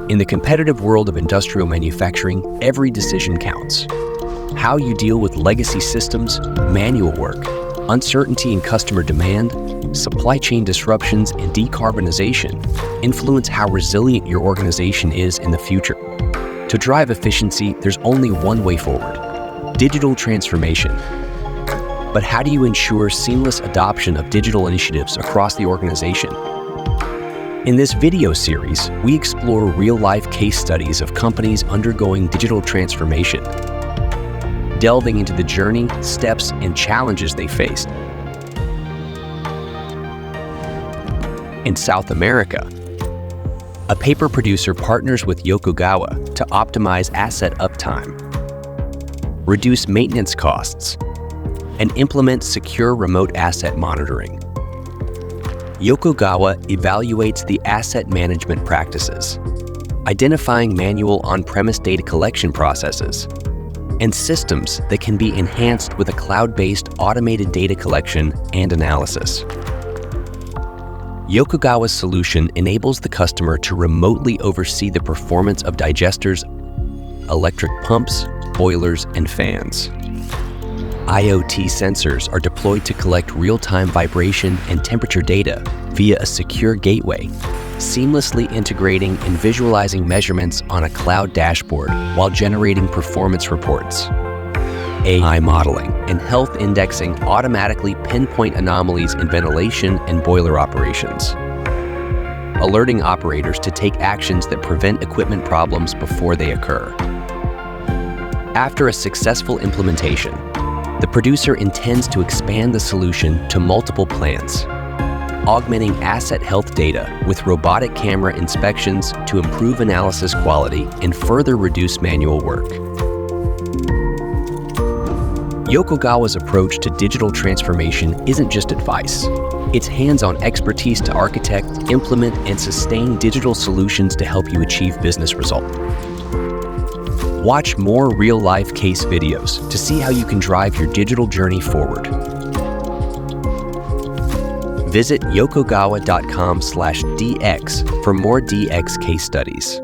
In the competitive world of industrial manufacturing, every decision counts. How you deal with legacy systems, manual work, uncertainty in customer demand, supply chain disruptions, and decarbonization influence how resilient your organization is in the future. To drive efficiency, there's only one way forward: digital transformation. But how do you ensure seamless adoption of digital initiatives across the organization? In this video series, we explore real-life case studies of companies undergoing digital transformation, delving into the journey, steps, and challenges they faced. In South America, a paper producer partners with Yokogawa to optimize asset uptime, reduce maintenance costs, and implement secure remote asset monitoring. Yokogawa evaluates the asset management practices, identifying manual on-premise data collection processes, and systems that can be enhanced with a cloud-based automated data collection and analysis. Yokogawa's solution enables the customer to remotely oversee the performance of digesters, electric pumps, boilers, and fans. IoT sensors are deployed to collect real-time vibration and temperature data via a secure gateway, seamlessly integrating and visualizing measurements on a cloud dashboard while generating performance reports. AI modeling and health indexing automatically pinpoint anomalies in ventilation and boiler operations, alerting operators to take actions that prevent equipment problems before they occur. After a successful implementation, the producer intends to expand the solution to multiple plants, augmenting asset health data with robotic camera inspections to improve analysis quality and further reduce manual work. Yokogawa's approach to digital transformation isn't just advice. It's hands-on expertise to architect, implement, and sustain digital solutions to help you achieve business results. Watch more real-life case videos to see how you can drive your digital journey forward. Visit yokogawa.com/DX for more DX case studies.